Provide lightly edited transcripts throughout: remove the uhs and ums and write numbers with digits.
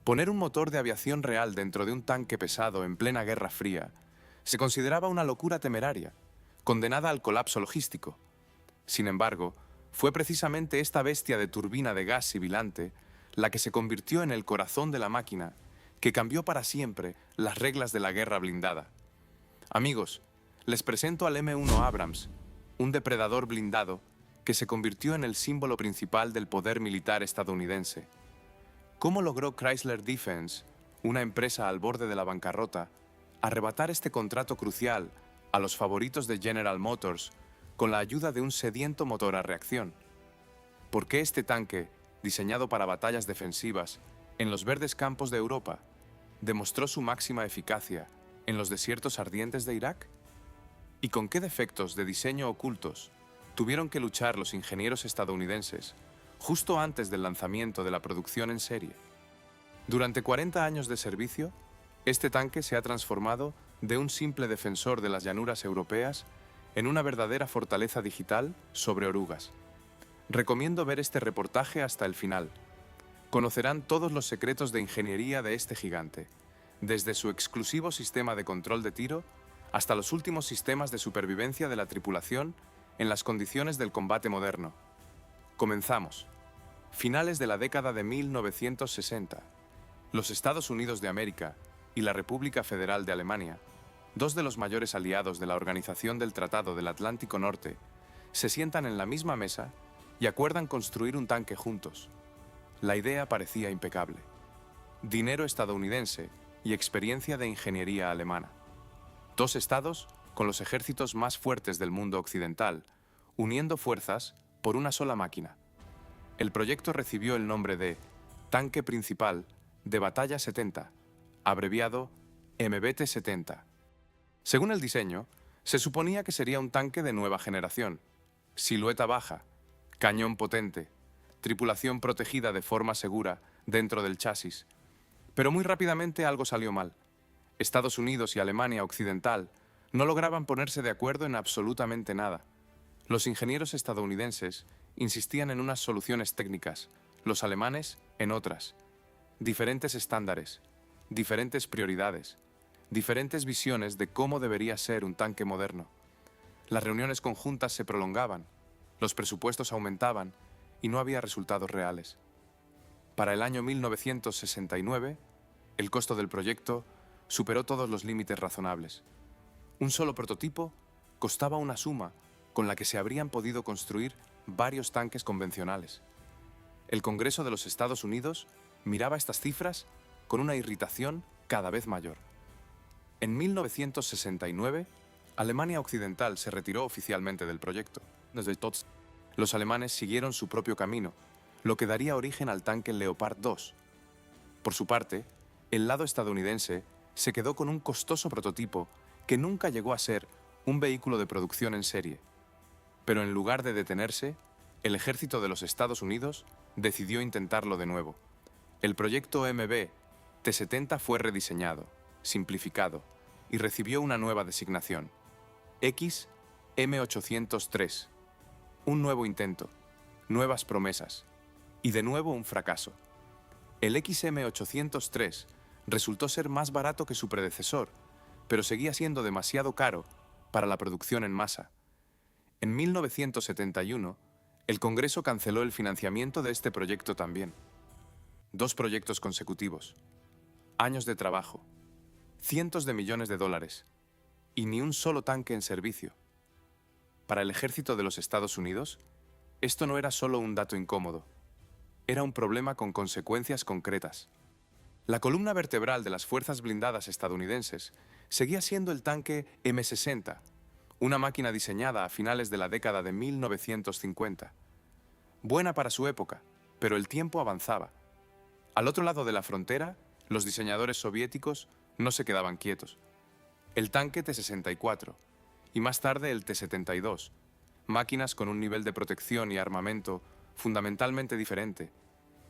Poner un motor de aviación real dentro de un tanque pesado en plena Guerra Fría se consideraba una locura temeraria, condenada al colapso logístico. Sin embargo, fue precisamente esta bestia de turbina de gas sibilante la que se convirtió en el corazón de la máquina, que cambió para siempre las reglas de la guerra blindada. Amigos, les presento al M1 Abrams, un depredador blindado que se convirtió en el símbolo principal del poder militar estadounidense. ¿Cómo logró Chrysler Defense, una empresa al borde de la bancarrota, arrebatar este contrato crucial a los favoritos de General Motors con la ayuda de un sediento motor a reacción? ¿Por qué este tanque, diseñado para batallas defensivas en los verdes campos de Europa, demostró su máxima eficacia en los desiertos ardientes de Irak? ¿Y con qué defectos de diseño ocultos tuvieron que luchar los ingenieros estadounidenses justo antes del lanzamiento de la producción en serie? Durante 40 años de servicio, este tanque se ha transformado de un simple defensor de las llanuras europeas en una verdadera fortaleza digital sobre orugas. Recomiendo ver este reportaje hasta el final. Conocerán todos los secretos de ingeniería de este gigante, desde su exclusivo sistema de control de tiro hasta los últimos sistemas de supervivencia de la tripulación en las condiciones del combate moderno. Comenzamos. Finales de la década de 1960. Los Estados Unidos de América y la República Federal de Alemania, dos de los mayores aliados de la Organización del Tratado del Atlántico Norte, se sientan en la misma mesa y acuerdan construir un tanque juntos. La idea parecía impecable. Dinero estadounidense y experiencia de ingeniería alemana. Dos estados con los ejércitos más fuertes del mundo occidental, uniendo fuerzas por una sola máquina. El proyecto recibió el nombre de Tanque Principal de Batalla 70, abreviado MBT-70. Según el diseño, se suponía que sería un tanque de nueva generación, silueta baja, cañón potente, tripulación protegida de forma segura dentro del chasis. Pero muy rápidamente algo salió mal. Estados Unidos y Alemania Occidental no lograban ponerse de acuerdo en absolutamente nada. Los ingenieros estadounidenses insistían en unas soluciones técnicas, los alemanes en otras. Diferentes estándares, diferentes prioridades, diferentes visiones de cómo debería ser un tanque moderno. Las reuniones conjuntas se prolongaban, los presupuestos aumentaban y no había resultados reales. Para el año 1969, el costo del proyecto superó todos los límites razonables. Un solo prototipo costaba una suma con la que se habrían podido construir varios tanques convencionales. El Congreso de los Estados Unidos miraba estas cifras con una irritación cada vez mayor. En 1969, Alemania Occidental se retiró oficialmente del proyecto. Desde entonces, los alemanes siguieron su propio camino, lo que daría origen al tanque Leopard 2. Por su parte, el lado estadounidense se quedó con un costoso prototipo que nunca llegó a ser un vehículo de producción en serie. Pero en lugar de detenerse, el ejército de los Estados Unidos decidió intentarlo de nuevo. El proyecto MB-T-70 fue rediseñado, simplificado y recibió una nueva designación: XM-803. Un nuevo intento, nuevas promesas y de nuevo un fracaso. El XM-803 resultó ser más barato que su predecesor, pero seguía siendo demasiado caro para la producción en masa. En 1971, el Congreso canceló el financiamiento de este proyecto también. 2 proyectos consecutivos, años de trabajo, cientos de millones de dólares y ni un solo tanque en servicio. Para el ejército de los Estados Unidos, esto no era solo un dato incómodo, era un problema con consecuencias concretas. La columna vertebral de las fuerzas blindadas estadounidenses seguía siendo el tanque M60, una máquina diseñada a finales de la década de 1950. Buena para su época, pero el tiempo avanzaba. Al otro lado de la frontera, los diseñadores soviéticos no se quedaban quietos. El tanque T-64 y más tarde el T-72, máquinas con un nivel de protección y armamento fundamentalmente diferente,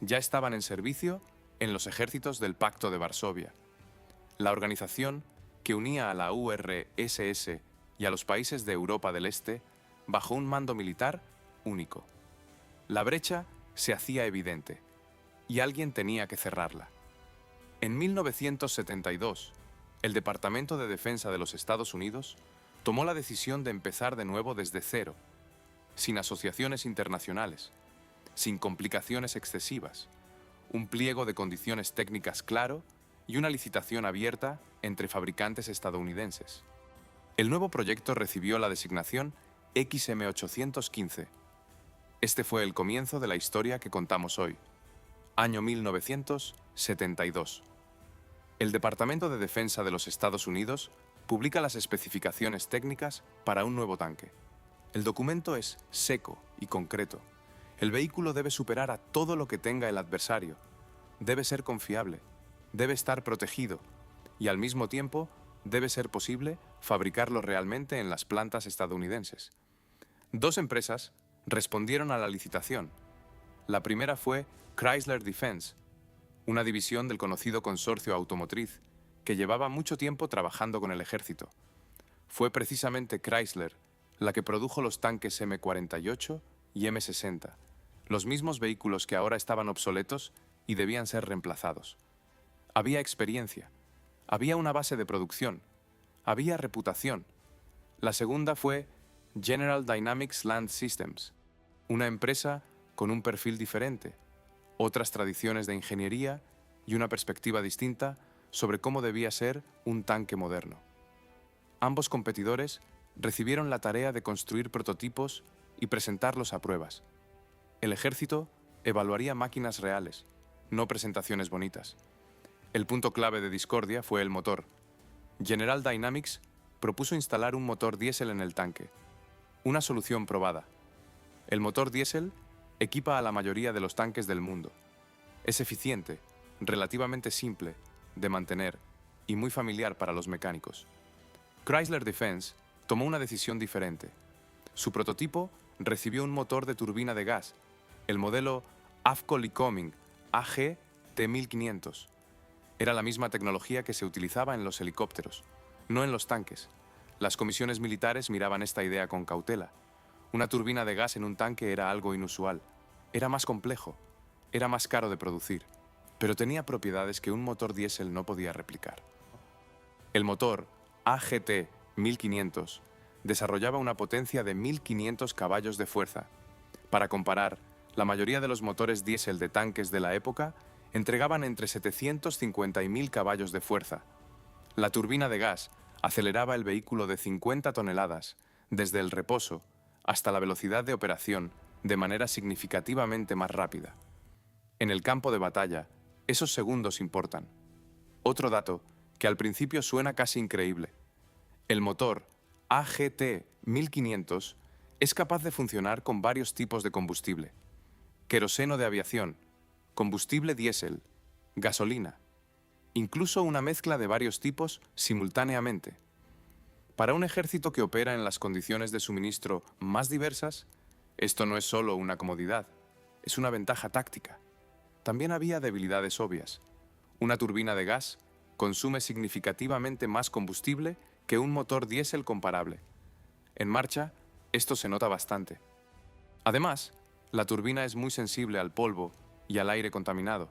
ya estaban en servicio en los ejércitos del Pacto de Varsovia, la organización que unía a la URSS y a los países de Europa del Este bajo un mando militar único. La brecha se hacía evidente y alguien tenía que cerrarla. En 1972, el Departamento de Defensa de los Estados Unidos tomó la decisión de empezar de nuevo desde cero, sin asociaciones internacionales, sin complicaciones excesivas, un pliego de condiciones técnicas claro y una licitación abierta entre fabricantes estadounidenses. El nuevo proyecto recibió la designación XM815. Este fue el comienzo de la historia que contamos hoy. Año 1972. El Departamento de Defensa de los Estados Unidos publica las especificaciones técnicas para un nuevo tanque. El documento es seco y concreto. El vehículo debe superar a todo lo que tenga el adversario. Debe ser confiable, debe estar protegido y al mismo tiempo debe ser posible fabricarlo realmente en las plantas estadounidenses. Dos empresas respondieron a la licitación. La primera fue Chrysler Defense, una división del conocido consorcio automotriz que llevaba mucho tiempo trabajando con el ejército. Fue precisamente Chrysler la que produjo los tanques M48 y M60, los mismos vehículos que ahora estaban obsoletos y debían ser reemplazados. Había experiencia, había una base de producción, había reputación. La segunda fue General Dynamics Land Systems, una empresa con un perfil diferente, otras tradiciones de ingeniería y una perspectiva distinta sobre cómo debía ser un tanque moderno. Ambos competidores recibieron la tarea de construir prototipos y presentarlos a pruebas. El ejército evaluaría máquinas reales, no presentaciones bonitas. El punto clave de discordia fue el motor. General Dynamics propuso instalar un motor diésel en el tanque, una solución probada. El motor diésel equipa a la mayoría de los tanques del mundo. Es eficiente, relativamente simple de mantener y muy familiar para los mecánicos. Chrysler Defense tomó una decisión diferente. Su prototipo recibió un motor de turbina de gas, el modelo Avco Lycoming AG T1500. Era la misma tecnología que se utilizaba en los helicópteros, no en los tanques. Las comisiones militares miraban esta idea con cautela. Una turbina de gas en un tanque era algo inusual. Era más complejo, era más caro de producir, pero tenía propiedades que un motor diésel no podía replicar. El motor AGT 1500 desarrollaba una potencia de 1500 caballos de fuerza. Para comparar, la mayoría de los motores diésel de tanques de la época entregaban entre 750 y 1000 caballos de fuerza. La turbina de gas aceleraba el vehículo de 50 toneladas, desde el reposo hasta la velocidad de operación, de manera significativamente más rápida. En el campo de batalla, esos segundos importan. Otro dato que al principio suena casi increíble. El motor AGT 1500 es capaz de funcionar con varios tipos de combustible: queroseno de aviación, combustible diésel, gasolina, incluso una mezcla de varios tipos simultáneamente. Para un ejército que opera en las condiciones de suministro más diversas, esto no es solo una comodidad, es una ventaja táctica. También había debilidades obvias. Una turbina de gas consume significativamente más combustible que un motor diésel comparable. En marcha, esto se nota bastante. Además, la turbina es muy sensible al polvo y al aire contaminado,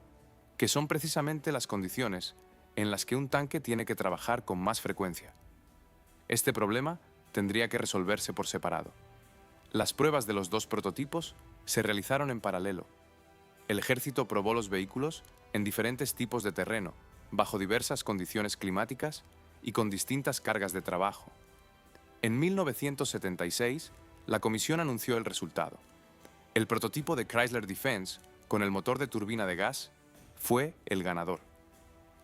que son precisamente las condiciones en las que un tanque tiene que trabajar con más frecuencia. Este problema tendría que resolverse por separado. Las pruebas de los dos prototipos se realizaron en paralelo. El ejército probó los vehículos en diferentes tipos de terreno, bajo diversas condiciones climáticas y con distintas cargas de trabajo. En 1976, la comisión anunció el resultado. El prototipo de Chrysler Defense, con el motor de turbina de gas, fue el ganador.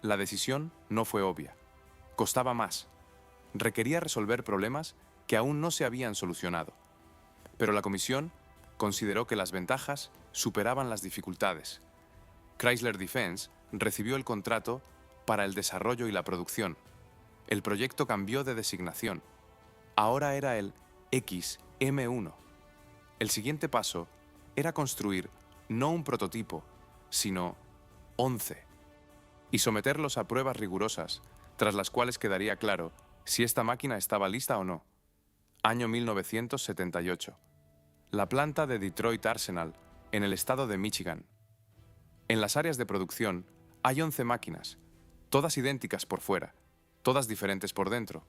La decisión no fue obvia. Costaba más. Requería resolver problemas que aún no se habían solucionado. Pero la comisión consideró que las ventajas superaban las dificultades. Chrysler Defense recibió el contrato para el desarrollo y la producción. El proyecto cambió de designación. Ahora era el XM1. El siguiente paso era construir no un prototipo, sino 11, y someterlos a pruebas rigurosas, tras las cuales quedaría claro si esta máquina estaba lista o no. Año 1978. La planta de Detroit Arsenal, en el estado de Michigan. En las áreas de producción hay 11 máquinas, todas idénticas por fuera, todas diferentes por dentro.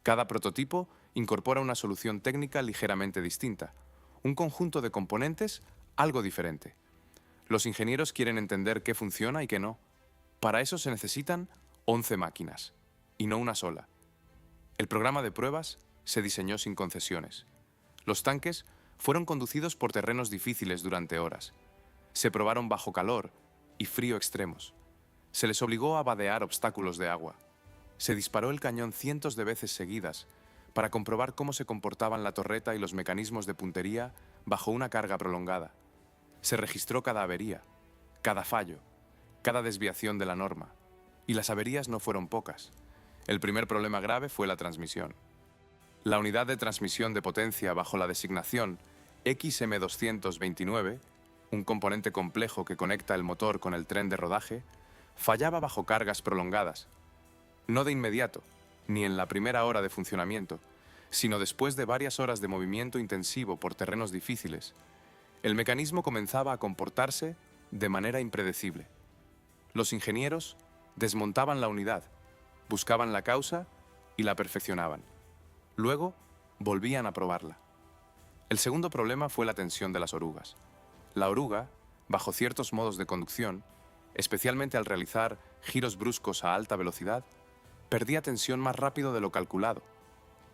Cada prototipo incorpora una solución técnica ligeramente distinta, un conjunto de componentes algo diferente. Los ingenieros quieren entender qué funciona y qué no. Para eso se necesitan 11 máquinas, y no una sola. El programa de pruebas se diseñó sin concesiones. Los tanques fueron conducidos por terrenos difíciles durante horas. Se probaron bajo calor y frío extremos. Se les obligó a vadear obstáculos de agua. Se disparó el cañón cientos de veces seguidas para comprobar cómo se comportaban la torreta y los mecanismos de puntería bajo una carga prolongada. Se registró cada avería, cada fallo, cada desviación de la norma. Y las averías no fueron pocas. El primer problema grave fue la transmisión. La unidad de transmisión de potencia bajo la designación XM229, un componente complejo que conecta el motor con el tren de rodaje, fallaba bajo cargas prolongadas. No de inmediato, ni en la primera hora de funcionamiento, sino después de varias horas de movimiento intensivo por terrenos difíciles. El mecanismo comenzaba a comportarse de manera impredecible. Los ingenieros desmontaban la unidad, buscaban la causa y la perfeccionaban. Luego, volvían a probarla. El segundo problema fue la tensión de las orugas. La oruga, bajo ciertos modos de conducción, especialmente al realizar giros bruscos a alta velocidad, perdía tensión más rápido de lo calculado.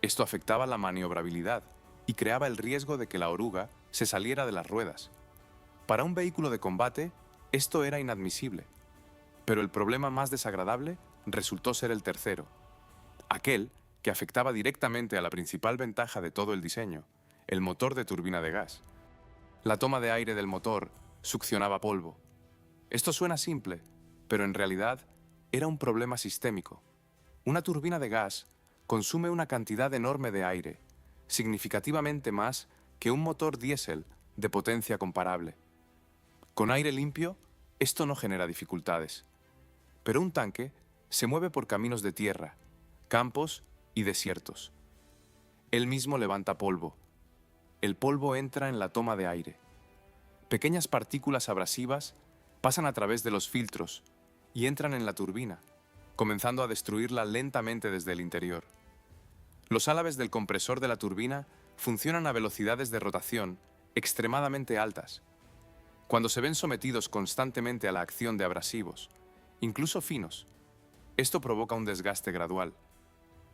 Esto afectaba la maniobrabilidad y creaba el riesgo de que la oruga se saliera de las ruedas. Para un vehículo de combate, esto era inadmisible. Pero el problema más desagradable resultó ser el tercero, aquel que afectaba directamente a la principal ventaja de todo el diseño, el motor de turbina de gas. La toma de aire del motor succionaba polvo. Esto suena simple, pero en realidad era un problema sistémico. Una turbina de gas consume una cantidad enorme de aire, significativamente más que un motor diésel de potencia comparable. Con aire limpio, esto no genera dificultades. Pero un tanque se mueve por caminos de tierra, campos y desiertos. Él mismo levanta polvo. El polvo entra en la toma de aire. Pequeñas partículas abrasivas pasan a través de los filtros y entran en la turbina, comenzando a destruirla lentamente desde el interior. Los álabes del compresor de la turbina funcionan a velocidades de rotación extremadamente altas. Cuando se ven sometidos constantemente a la acción de abrasivos, incluso finos, esto provoca un desgaste gradual.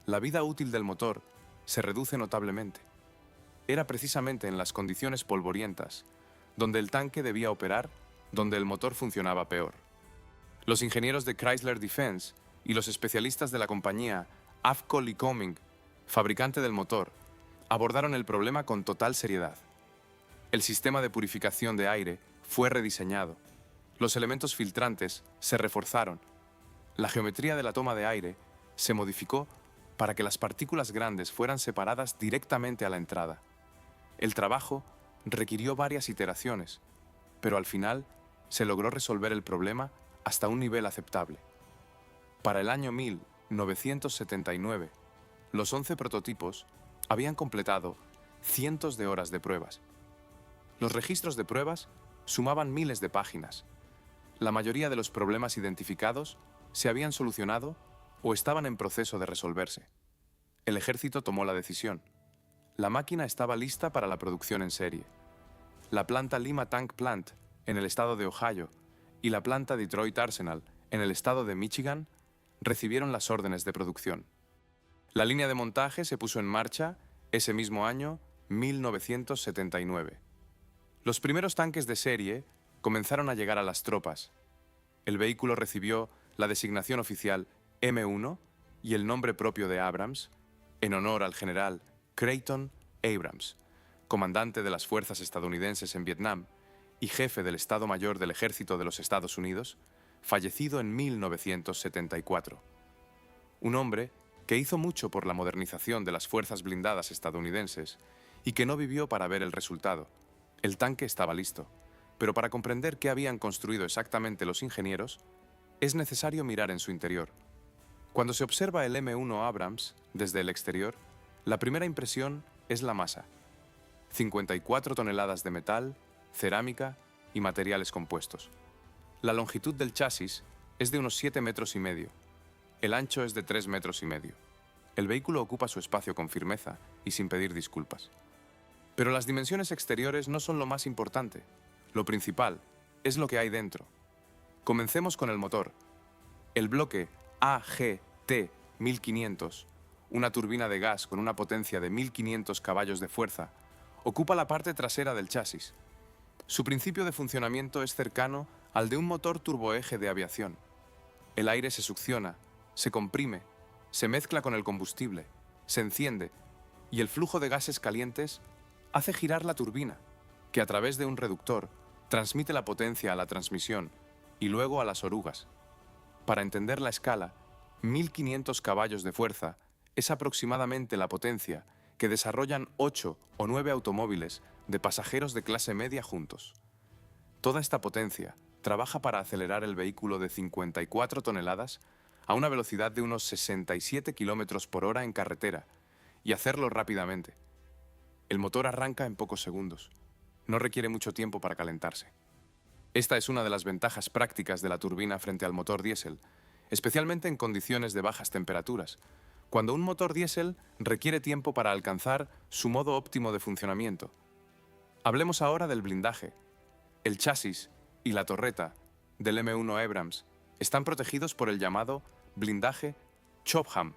La vida útil del motor se reduce notablemente. Era precisamente en las condiciones polvorientas donde el tanque debía operar, donde el motor funcionaba peor. Los ingenieros de Chrysler Defense y los especialistas de la compañía Avco Lycoming, fabricante del motor, abordaron el problema con total seriedad. El sistema de purificación de aire fue rediseñado. Los elementos filtrantes se reforzaron. La geometría de la toma de aire se modificó para que las partículas grandes fueran separadas directamente a la entrada. El trabajo requirió varias iteraciones, pero al final se logró resolver el problema hasta un nivel aceptable. Para el año 1979, los 11 prototipos habían completado cientos de horas de pruebas. Los registros de pruebas sumaban miles de páginas. La mayoría de los problemas identificados se habían solucionado o estaban en proceso de resolverse. El ejército tomó la decisión. La máquina estaba lista para la producción en serie. La planta Lima Tank Plant, en el estado de Ohio, y la planta Detroit Arsenal, en el estado de Michigan, recibieron las órdenes de producción. La línea de montaje se puso en marcha ese mismo año, 1979. Los primeros tanques de serie comenzaron a llegar a las tropas. El vehículo recibió la designación oficial M1 y el nombre propio de Abrams, en honor al general Creighton Abrams, comandante de las fuerzas estadounidenses en Vietnam y jefe del Estado Mayor del Ejército de los Estados Unidos, fallecido en 1974. Un hombre que hizo mucho por la modernización de las fuerzas blindadas estadounidenses y que no vivió para ver el resultado. El tanque estaba listo, pero para comprender qué habían construido exactamente los ingenieros, es necesario mirar en su interior. Cuando se observa el M1 Abrams desde el exterior, la primera impresión es la masa. 54 toneladas de metal, cerámica y materiales compuestos. La longitud del chasis es de unos 7,5 metros. El ancho es de 3,5 metros. El vehículo ocupa su espacio con firmeza y sin pedir disculpas. Pero las dimensiones exteriores no son lo más importante. Lo principal es lo que hay dentro. Comencemos con el motor. El bloque AGT 1500, una turbina de gas con una potencia de 1500 caballos de fuerza, ocupa la parte trasera del chasis. Su principio de funcionamiento es cercano al de un motor turboeje de aviación. El aire se succiona, se comprime, se mezcla con el combustible, se enciende y el flujo de gases calientes hace girar la turbina, que a través de un reductor transmite la potencia a la transmisión y luego a las orugas. Para entender la escala, 1500 caballos de fuerza es aproximadamente la potencia que desarrollan 8 o 9 automóviles de pasajeros de clase media juntos. Toda esta potencia trabaja para acelerar el vehículo de 54 toneladas a una velocidad de unos 67 km por hora en carretera y hacerlo rápidamente. El motor arranca en pocos segundos. No requiere mucho tiempo para calentarse. Esta es una de las ventajas prácticas de la turbina frente al motor diésel, especialmente en condiciones de bajas temperaturas, cuando un motor diésel requiere tiempo para alcanzar su modo óptimo de funcionamiento. Hablemos ahora del blindaje. El chasis y la torreta del M1 Abrams están protegidos por el llamado blindaje Chopham.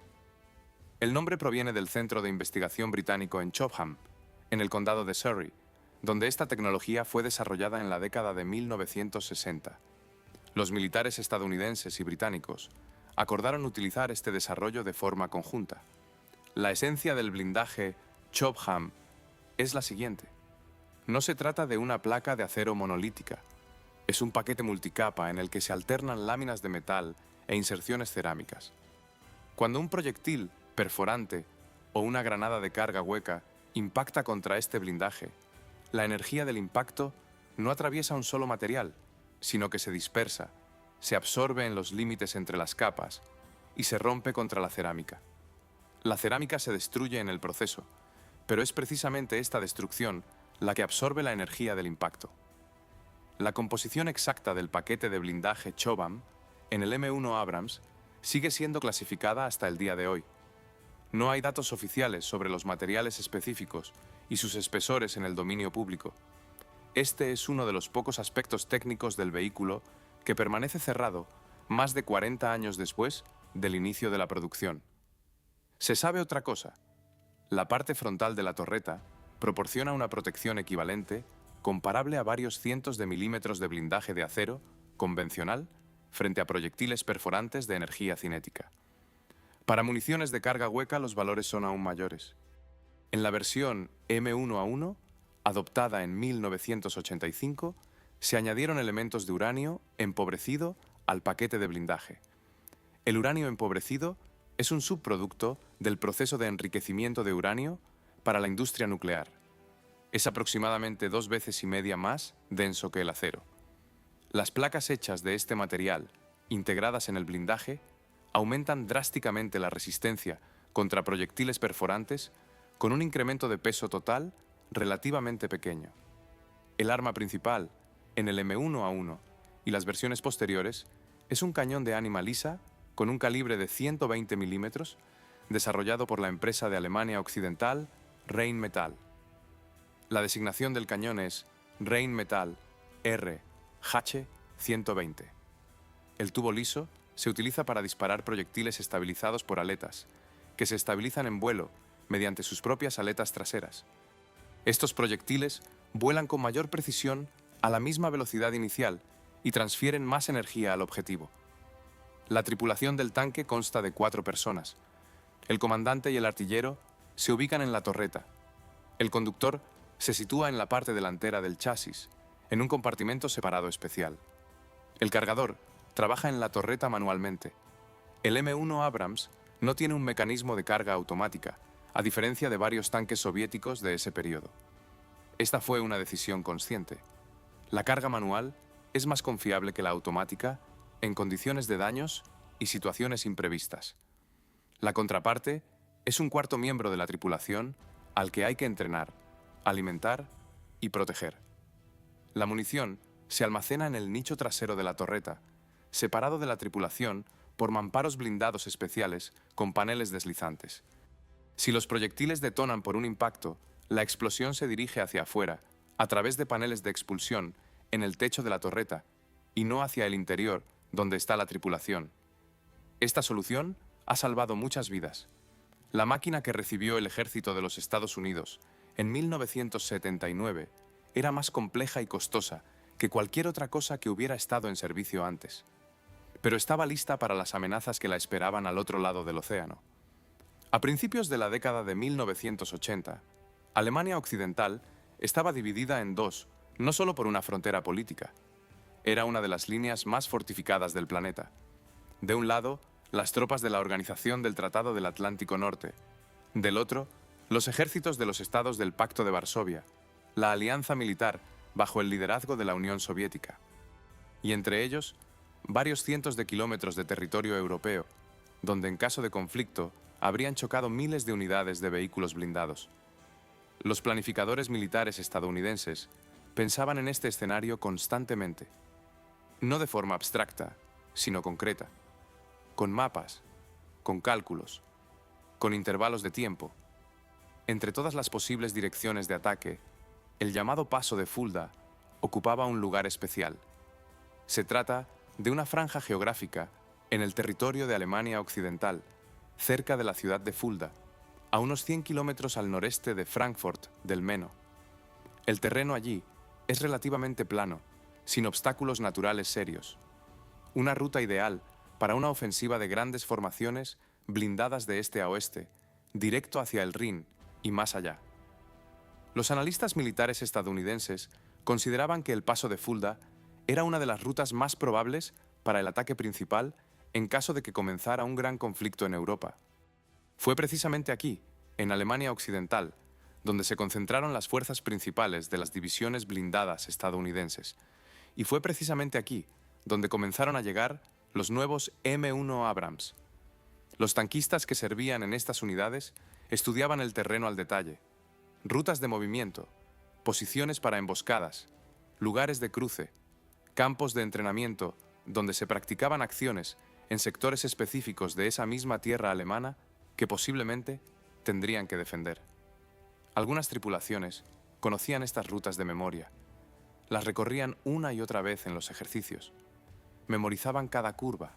El nombre proviene del centro de investigación británico en Chopham, en el condado de Surrey, donde esta tecnología fue desarrollada en la década de 1960. Los militares estadounidenses y británicos acordaron utilizar este desarrollo de forma conjunta. La esencia del blindaje Chopham es la siguiente. No se trata de una placa de acero monolítica. Es un paquete multicapa en el que se alternan láminas de metal e inserciones cerámicas. Cuando un proyectil perforante o una granada de carga hueca impacta contra este blindaje, la energía del impacto no atraviesa un solo material, sino que se dispersa, se absorbe en los límites entre las capas y se rompe contra la cerámica. La cerámica se destruye en el proceso, pero es precisamente esta destrucción la que absorbe la energía del impacto. La composición exacta del paquete de blindaje Chopham en el M1 Abrams sigue siendo clasificada hasta el día de hoy. No hay datos oficiales sobre los materiales específicos y sus espesores en el dominio público. Este es uno de los pocos aspectos técnicos del vehículo que permanece cerrado más de 40 años después del inicio de la producción. Se sabe otra cosa. La parte frontal de la torreta proporciona una protección equivalente, comparable a varios cientos de milímetros de blindaje de acero convencional frente a proyectiles perforantes de energía cinética. Para municiones de carga hueca los valores son aún mayores. En la versión M1A1, adoptada en 1985, se añadieron elementos de uranio empobrecido al paquete de blindaje. El uranio empobrecido es un subproducto del proceso de enriquecimiento de uranio para la industria nuclear. Es aproximadamente 2,5 veces más denso que el acero. Las placas hechas de este material, integradas en el blindaje, aumentan drásticamente la resistencia contra proyectiles perforantes con un incremento de peso total relativamente pequeño. El arma principal, en el M1A1 y las versiones posteriores, es un cañón de ánima lisa con un calibre de 120 milímetros, desarrollado por la empresa de Alemania Occidental Rheinmetall. La designación del cañón es Rheinmetall RH-120. El tubo liso se utiliza para disparar proyectiles estabilizados por aletas, que se estabilizan en vuelo mediante sus propias aletas traseras. Estos proyectiles vuelan con mayor precisión a la misma velocidad inicial y transfieren más energía al objetivo. La tripulación del tanque consta de 4 personas. El comandante y el artillero se ubican en la torreta. El conductor se sitúa en la parte delantera del chasis, en un compartimento separado especial. El cargador trabaja en la torreta manualmente. El M1 Abrams no tiene un mecanismo de carga automática, a diferencia de varios tanques soviéticos de ese periodo. Esta fue una decisión consciente. La carga manual es más confiable que la automática en condiciones de daños y situaciones imprevistas. La contraparte es un cuarto miembro de la tripulación al que hay que entrenar, alimentar y proteger. La munición se almacena en el nicho trasero de la torreta, separado de la tripulación por mamparos blindados especiales con paneles deslizantes. Si los proyectiles detonan por un impacto, la explosión se dirige hacia afuera, a través de paneles de expulsión en el techo de la torreta, y no hacia el interior, donde está la tripulación. Esta solución ha salvado muchas vidas. La máquina que recibió el ejército de los Estados Unidos en 1979 era más compleja y costosa que cualquier otra cosa que hubiera estado en servicio antes. Pero estaba lista para las amenazas que la esperaban al otro lado del océano. A principios de la década de 1980, Alemania Occidental estaba dividida en dos, no solo por una frontera política. Era una de las líneas más fortificadas del planeta. De un lado, las tropas de la Organización del Tratado del Atlántico Norte. Del otro, los ejércitos de los estados del Pacto de Varsovia, la alianza militar bajo el liderazgo de la Unión Soviética. Y entre ellos, varios cientos de kilómetros de territorio europeo, donde en caso de conflicto habrían chocado miles de unidades de vehículos blindados. Los planificadores militares estadounidenses pensaban en este escenario constantemente, no de forma abstracta, sino concreta, con mapas, con cálculos, con intervalos de tiempo. Entre todas las posibles direcciones de ataque, el llamado Paso de Fulda ocupaba un lugar especial. Se trata de una franja geográfica en el territorio de Alemania Occidental, cerca de la ciudad de Fulda, a unos 100 kilómetros al noreste de Frankfurt del Meno. El terreno allí es relativamente plano, sin obstáculos naturales serios. Una ruta ideal para una ofensiva de grandes formaciones blindadas de este a oeste, directo hacia el Rin y más allá. Los analistas militares estadounidenses consideraban que el Paso de Fulda era una de las rutas más probables para el ataque principal en caso de que comenzara un gran conflicto en Europa. Fue precisamente aquí, en Alemania Occidental, donde se concentraron las fuerzas principales de las divisiones blindadas estadounidenses. Y fue precisamente aquí donde comenzaron a llegar los nuevos M1 Abrams. Los tanquistas que servían en estas unidades estudiaban el terreno al detalle, rutas de movimiento, posiciones para emboscadas, lugares de cruce, campos de entrenamiento donde se practicaban acciones en sectores específicos de esa misma tierra alemana que posiblemente tendrían que defender. Algunas tripulaciones conocían estas rutas de memoria. Las recorrían una y otra vez en los ejercicios. Memorizaban cada curva,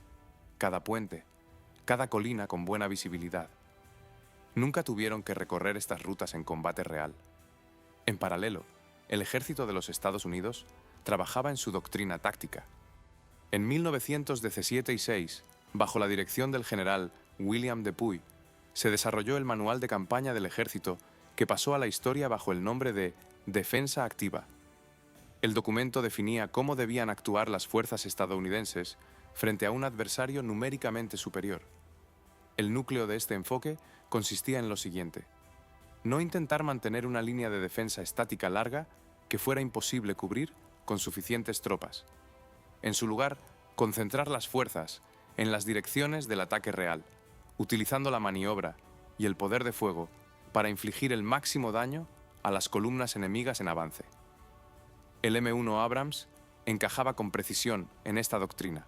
cada puente, cada colina con buena visibilidad. Nunca tuvieron que recorrer estas rutas en combate real. En paralelo, el ejército de los Estados Unidos trabajaba en su doctrina táctica. En 1917 y 6, bajo la dirección del general William Dupuy, se desarrolló el manual de campaña del ejército que pasó a la historia bajo el nombre de Defensa Activa. El documento definía cómo debían actuar las fuerzas estadounidenses frente a un adversario numéricamente superior. El núcleo de este enfoque consistía en lo siguiente: no intentar mantener una línea de defensa estática larga que fuera imposible cubrir con suficientes tropas. En su lugar, concentrar las fuerzas en las direcciones del ataque real, utilizando la maniobra y el poder de fuego para infligir el máximo daño a las columnas enemigas en avance. El M1 Abrams encajaba con precisión en esta doctrina.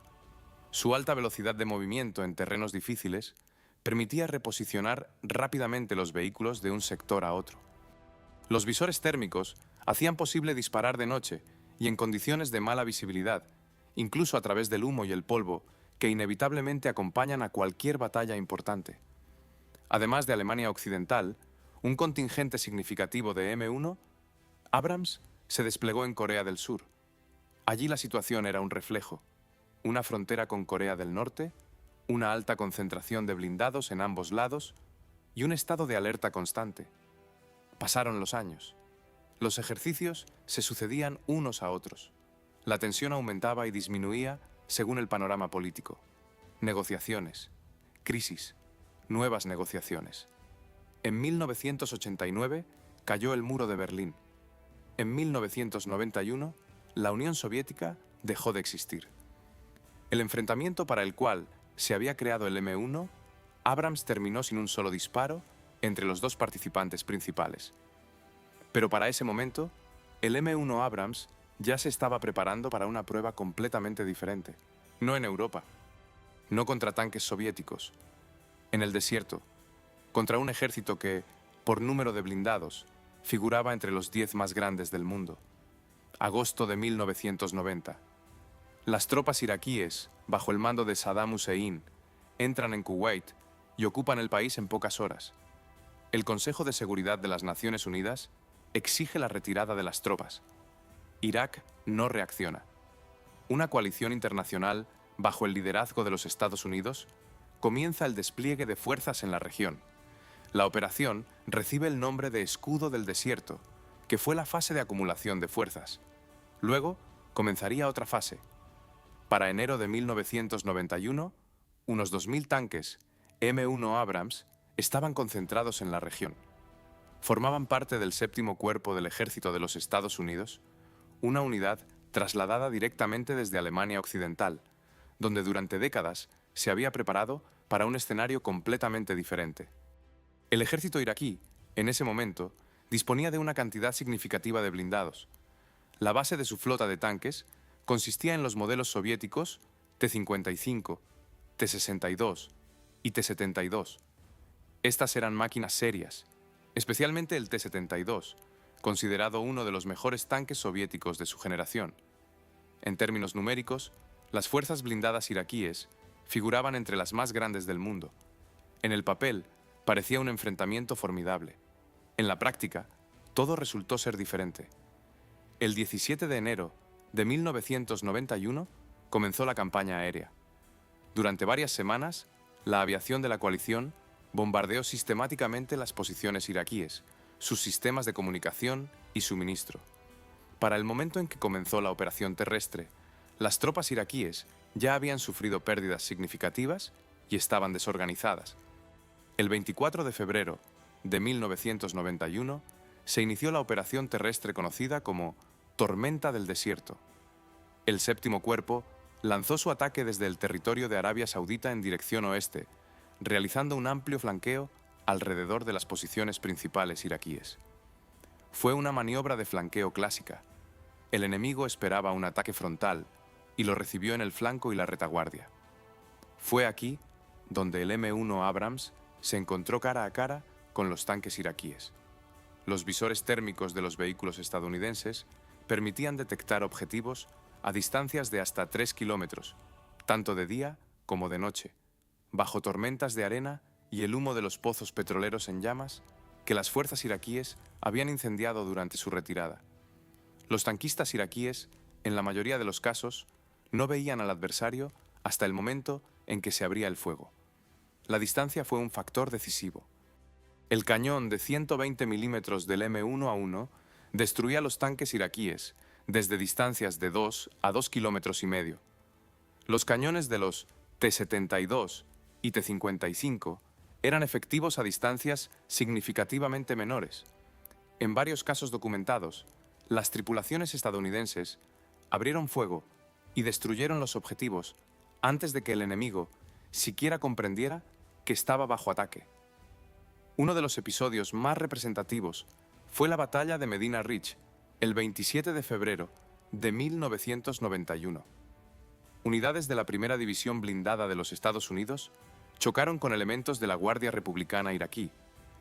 Su alta velocidad de movimiento en terrenos difíciles permitía reposicionar rápidamente los vehículos de un sector a otro. Los visores térmicos hacían posible disparar de noche y en condiciones de mala visibilidad, incluso a través del humo y el polvo que inevitablemente acompañan a cualquier batalla importante. Además de Alemania Occidental, un contingente significativo de M1 Abrams se desplegó en Corea del Sur. Allí la situación era un reflejo: una frontera con Corea del Norte, una alta concentración de blindados en ambos lados y un estado de alerta constante. Pasaron los años. Los ejercicios se sucedían unos a otros. La tensión aumentaba y disminuía según el panorama político. Negociaciones, crisis, nuevas negociaciones. En 1989 cayó el muro de Berlín. En 1991, la Unión Soviética dejó de existir. El enfrentamiento para el cual se había creado el M1 Abrams terminó sin un solo disparo entre los dos participantes principales. Pero para ese momento, el M1 Abrams ya se estaba preparando para una prueba completamente diferente, no en Europa, no contra tanques soviéticos. En el desierto, contra un ejército que, por número de blindados, figuraba entre los 10 más grandes del mundo. Agosto de 1990. Las tropas iraquíes, bajo el mando de Saddam Hussein, entran en Kuwait y ocupan el país en pocas horas. El Consejo de Seguridad de las Naciones Unidas exige la retirada de las tropas. Irak no reacciona. Una coalición internacional, bajo el liderazgo de los Estados Unidos, comienza el despliegue de fuerzas en la región. La operación recibe el nombre de Escudo del Desierto, que fue la fase de acumulación de fuerzas. Luego comenzaría otra fase. Para enero de 1991, unos 2.000 tanques M1 Abrams estaban concentrados en la región. Formaban parte del séptimo cuerpo del Ejército de los Estados Unidos, una unidad trasladada directamente desde Alemania Occidental, donde durante décadas se había preparado para un escenario completamente diferente. El ejército iraquí, en ese momento, disponía de una cantidad significativa de blindados. La base de su flota de tanques consistía en los modelos soviéticos T-55, T-62 y T-72. Estas eran máquinas serias, especialmente el T-72, considerado uno de los mejores tanques soviéticos de su generación. En términos numéricos, las fuerzas blindadas iraquíes figuraban entre las más grandes del mundo. En el papel, parecía un enfrentamiento formidable. En la práctica, todo resultó ser diferente. El 17 de enero de 1991 comenzó la campaña aérea. Durante varias semanas, la aviación de la coalición bombardeó sistemáticamente las posiciones iraquíes, sus sistemas de comunicación y suministro. Para el momento en que comenzó la operación terrestre, las tropas iraquíes ya habían sufrido pérdidas significativas y estaban desorganizadas. El 24 de febrero de 1991 se inició la operación terrestre conocida como Tormenta del Desierto. El séptimo cuerpo lanzó su ataque desde el territorio de Arabia Saudita en dirección oeste, realizando un amplio flanqueo alrededor de las posiciones principales iraquíes. Fue una maniobra de flanqueo clásica. El enemigo esperaba un ataque frontal y lo recibió en el flanco y la retaguardia. Fue aquí donde el M1 Abrams se encontró cara a cara con los tanques iraquíes. Los visores térmicos de los vehículos estadounidenses permitían detectar objetivos a distancias de hasta 3 kilómetros, tanto de día como de noche, bajo tormentas de arena y el humo de los pozos petroleros en llamas que las fuerzas iraquíes habían incendiado durante su retirada. Los tanquistas iraquíes, en la mayoría de los casos, no veían al adversario hasta el momento en que se abría el fuego. La distancia fue un factor decisivo. El cañón de 120 milímetros del M1A1 destruía los tanques iraquíes desde distancias de 2 a 2,5 kilómetros. Los cañones de los T-72 y T-55 eran efectivos a distancias significativamente menores. En varios casos documentados, las tripulaciones estadounidenses abrieron fuego y destruyeron los objetivos antes de que el enemigo siquiera comprendiera que estaba bajo ataque. Uno de los episodios más representativos fue la batalla de Medina Ridge, el 27 de febrero de 1991. Unidades de la Primera División Blindada de los Estados Unidos chocaron con elementos de la Guardia Republicana iraquí,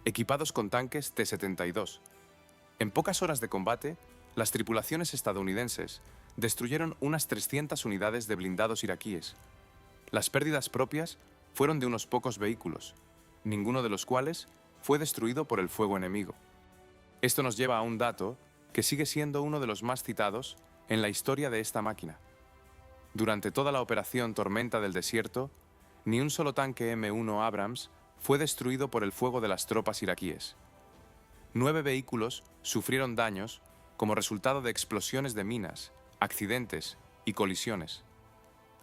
equipados con tanques T-72. En pocas horas de combate, las tripulaciones estadounidenses destruyeron unas 300 unidades de blindados iraquíes. Las pérdidas propias fueron de unos pocos vehículos, ninguno de los cuales fue destruido por el fuego enemigo. Esto nos lleva a un dato que sigue siendo uno de los más citados en la historia de esta máquina. Durante toda la operación Tormenta del Desierto, ni un solo tanque M1 Abrams fue destruido por el fuego de las tropas iraquíes. 9 vehículos sufrieron daños como resultado de explosiones de minas, accidentes y colisiones.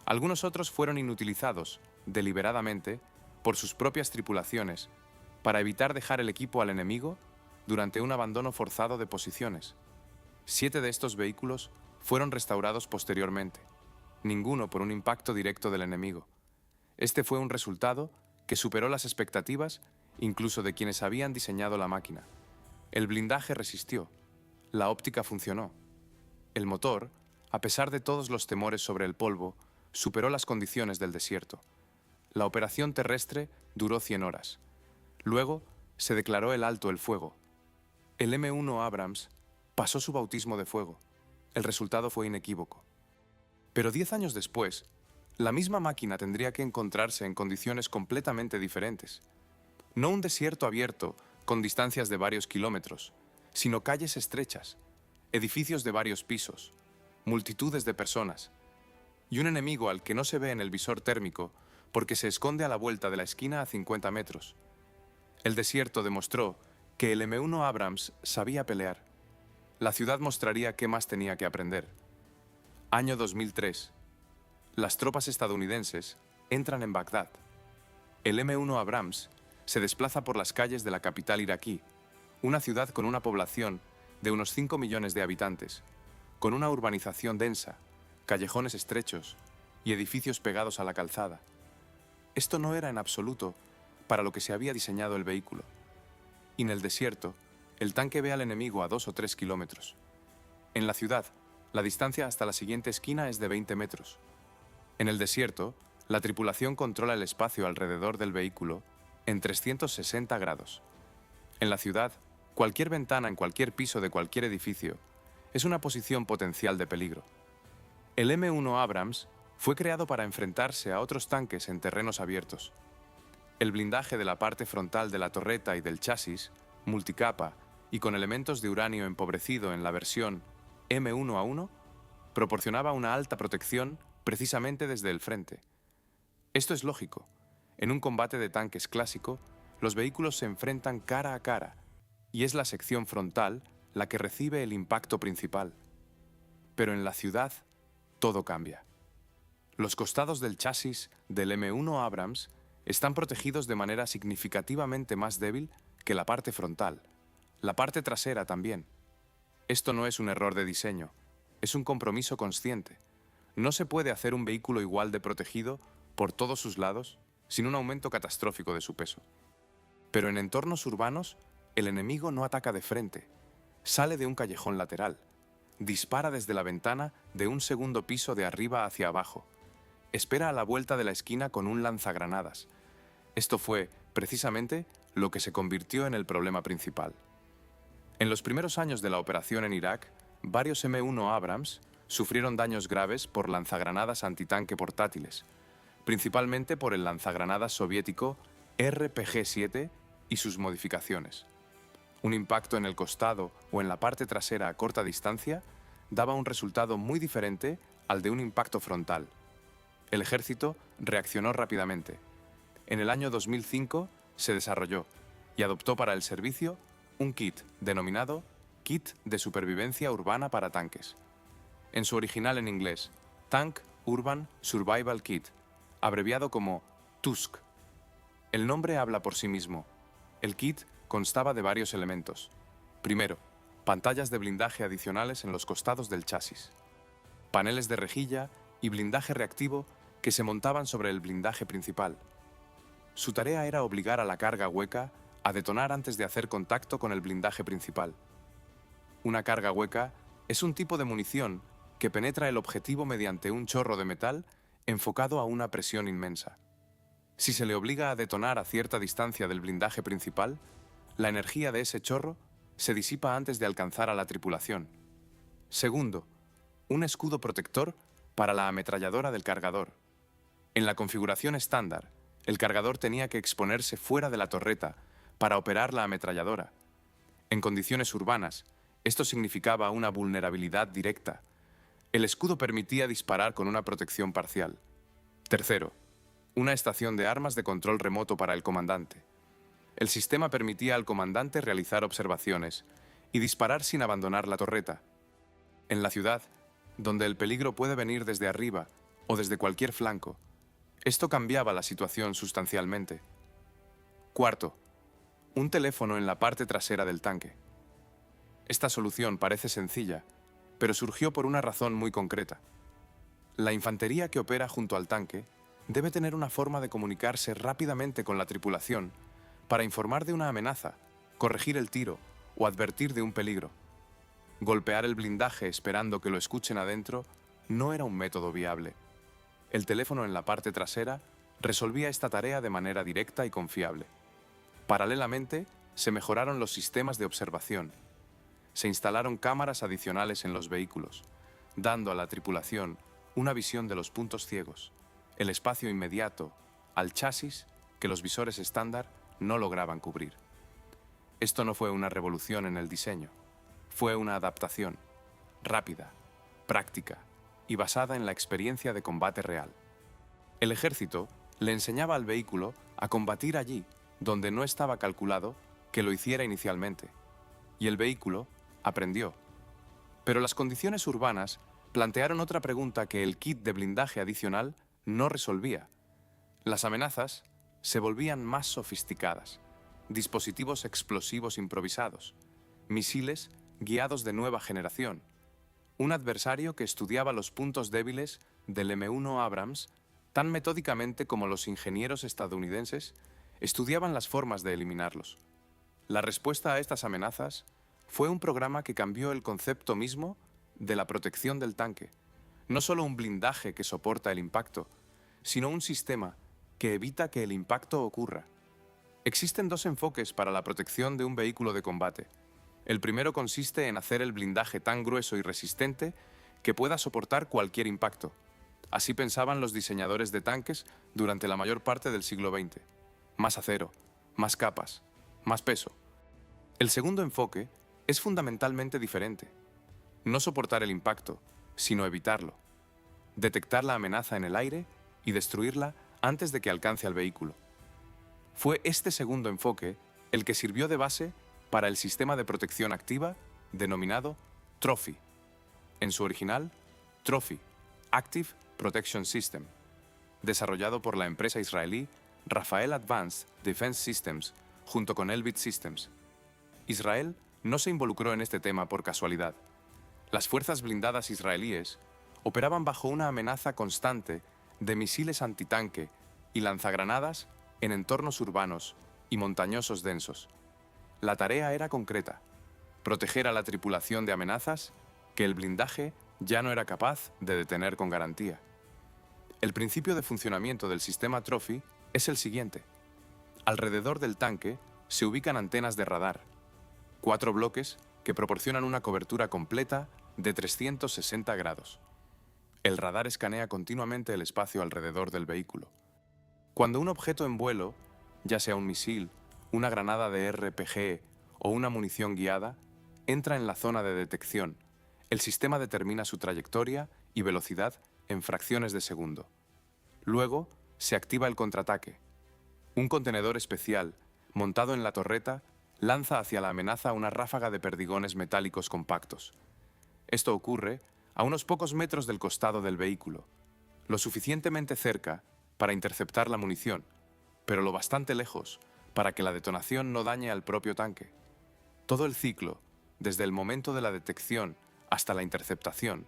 Algunos otros fueron inutilizados, deliberadamente, por sus propias tripulaciones, para evitar dejar el equipo al enemigo durante un abandono forzado de posiciones. 7 de estos vehículos fueron restaurados posteriormente, ninguno por un impacto directo del enemigo. Este fue un resultado que superó las expectativas incluso de quienes habían diseñado la máquina. El blindaje resistió, la óptica funcionó. El motor, a pesar de todos los temores sobre el polvo, superó las condiciones del desierto. La operación terrestre duró 100 horas. Luego se declaró el alto el fuego. El M1 Abrams pasó su bautismo de fuego. El resultado fue inequívoco. Pero 10 años después, la misma máquina tendría que encontrarse en condiciones completamente diferentes. No un desierto abierto con distancias de varios kilómetros, sino calles estrechas, edificios de varios pisos, multitudes de personas, y un enemigo al que no se ve en el visor térmico porque se esconde a la vuelta de la esquina a 50 metros. El desierto demostró que el M1 Abrams sabía pelear. La ciudad mostraría qué más tenía que aprender. Año 2003. Las tropas estadounidenses entran en Bagdad. El M1 Abrams se desplaza por las calles de la capital iraquí, una ciudad con una población de unos 5 millones de habitantes, con una urbanización densa, callejones estrechos y edificios pegados a la calzada. Esto no era en absoluto para lo que se había diseñado el vehículo. Y en el desierto, el tanque ve al enemigo a 2 o 3 kilómetros. En la ciudad, la distancia hasta la siguiente esquina es de 20 metros. En el desierto, la tripulación controla el espacio alrededor del vehículo en 360 grados. En la ciudad, cualquier ventana en cualquier piso de cualquier edificio es una posición potencial de peligro. El M1 Abrams fue creado para enfrentarse a otros tanques en terrenos abiertos. El blindaje de la parte frontal de la torreta y del chasis, multicapa y con elementos de uranio empobrecido en la versión M1A1, proporcionaba una alta protección precisamente desde el frente. Esto es lógico. En un combate de tanques clásico, los vehículos se enfrentan cara a cara y es la sección frontal la que recibe el impacto principal. Pero en la ciudad, todo cambia. Los costados del chasis del M1 Abrams están protegidos de manera significativamente más débil que la parte frontal. La parte trasera también. Esto no es un error de diseño, es un compromiso consciente. No se puede hacer un vehículo igual de protegido por todos sus lados sin un aumento catastrófico de su peso. Pero en entornos urbanos, el enemigo no ataca de frente. Sale de un callejón lateral. Dispara desde la ventana de un segundo piso de arriba hacia abajo. Espera a la vuelta de la esquina con un lanzagranadas. Esto fue, precisamente, lo que se convirtió en el problema principal. En los primeros años de la operación en Irak, varios M1 Abrams sufrieron daños graves por lanzagranadas antitanque portátiles, principalmente por el lanzagranadas soviético RPG-7 y sus modificaciones. Un impacto en el costado o en la parte trasera a corta distancia daba un resultado muy diferente al de un impacto frontal. El ejército reaccionó rápidamente. En el año 2005 se desarrolló y adoptó para el servicio un kit denominado Kit de Supervivencia Urbana para Tanques. En su original en inglés, Tank Urban Survival Kit, abreviado como TUSK. El nombre habla por sí mismo. El kit constaba de varios elementos. Primero, pantallas de blindaje adicionales en los costados del chasis, paneles de rejilla y blindaje reactivo que se montaban sobre el blindaje principal. Su tarea era obligar a la carga hueca a detonar antes de hacer contacto con el blindaje principal. Una carga hueca es un tipo de munición que penetra el objetivo mediante un chorro de metal enfocado a una presión inmensa. Si se le obliga a detonar a cierta distancia del blindaje principal, la energía de ese chorro se disipa antes de alcanzar a la tripulación. Segundo, un escudo protector para la ametralladora del cargador. En la configuración estándar, el cargador tenía que exponerse fuera de la torreta para operar la ametralladora. En condiciones urbanas, esto significaba una vulnerabilidad directa. El escudo permitía disparar con una protección parcial. Tercero, una estación de armas de control remoto para el comandante. El sistema permitía al comandante realizar observaciones y disparar sin abandonar la torreta. En la ciudad, donde el peligro puede venir desde arriba o desde cualquier flanco, esto cambiaba la situación sustancialmente. Cuarto, un teléfono en la parte trasera del tanque. Esta solución parece sencilla, pero surgió por una razón muy concreta. La infantería que opera junto al tanque debe tener una forma de comunicarse rápidamente con la tripulación para informar de una amenaza, corregir el tiro o advertir de un peligro. Golpear el blindaje esperando que lo escuchen adentro no era un método viable. El teléfono en la parte trasera resolvía esta tarea de manera directa y confiable. Paralelamente, se mejoraron los sistemas de observación. Se instalaron cámaras adicionales en los vehículos, dando a la tripulación una visión de los puntos ciegos, el espacio inmediato, al chasis que los visores estándar no lograban cubrir. Esto no fue una revolución en el diseño, fue una adaptación, rápida, práctica y basada en la experiencia de combate real. El ejército le enseñaba al vehículo a combatir allí donde no estaba calculado que lo hiciera inicialmente, y el vehículo aprendió. Pero las condiciones urbanas plantearon otra pregunta que el kit de blindaje adicional no resolvía. Las amenazas se volvían más sofisticadas, dispositivos explosivos improvisados, misiles guiados de nueva generación, un adversario que estudiaba los puntos débiles del M1 Abrams tan metódicamente como los ingenieros estadounidenses estudiaban las formas de eliminarlos. La respuesta a estas amenazas fue un programa que cambió el concepto mismo de la protección del tanque. No solo un blindaje que soporta el impacto, sino un sistema que evita que el impacto ocurra. Existen dos enfoques para la protección de un vehículo de combate. El primero consiste en hacer el blindaje tan grueso y resistente que pueda soportar cualquier impacto. Así pensaban los diseñadores de tanques durante la mayor parte del siglo XX. Más acero, más capas, más peso. El segundo enfoque es fundamentalmente diferente. No soportar el impacto, sino evitarlo. Detectar la amenaza en el aire y destruirla antes de que alcance al vehículo. Fue este segundo enfoque el que sirvió de base para el sistema de protección activa denominado Trophy. En su original, Trophy, Active Protection System, desarrollado por la empresa israelí Rafael Advanced Defense Systems junto con Elbit Systems. Israel no se involucró en este tema por casualidad. Las fuerzas blindadas israelíes operaban bajo una amenaza constante de misiles antitanque y lanzagranadas en entornos urbanos y montañosos densos. La tarea era concreta: proteger a la tripulación de amenazas que el blindaje ya no era capaz de detener con garantía. El principio de funcionamiento del sistema Trophy es el siguiente. Alrededor del tanque se ubican antenas de radar, 4 bloques que proporcionan una cobertura completa de 360 grados. El radar escanea continuamente el espacio alrededor del vehículo. Cuando un objeto en vuelo, ya sea un misil, una granada de RPG o una munición guiada, entra en la zona de detección, el sistema determina su trayectoria y velocidad en fracciones de segundo. Luego, se activa el contraataque. Un contenedor especial, montado en la torreta, lanza hacia la amenaza una ráfaga de perdigones metálicos compactos. Esto ocurre a unos pocos metros del costado del vehículo, lo suficientemente cerca para interceptar la munición, pero lo bastante lejos para que la detonación no dañe al propio tanque. Todo el ciclo, desde el momento de la detección hasta la interceptación,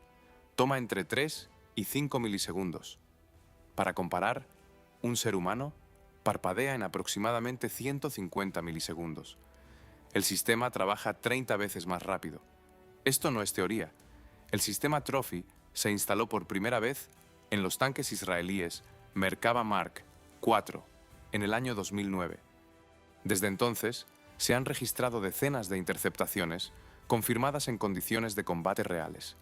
toma entre 3 y 5 milisegundos. Para comparar, un ser humano parpadea en aproximadamente 150 milisegundos. El sistema trabaja 30 veces más rápido. Esto no es teoría. El sistema Trophy se instaló por primera vez en los tanques israelíes Merkava Mark IV en el año 2009. Desde entonces, se han registrado decenas de interceptaciones confirmadas en condiciones de combate reales.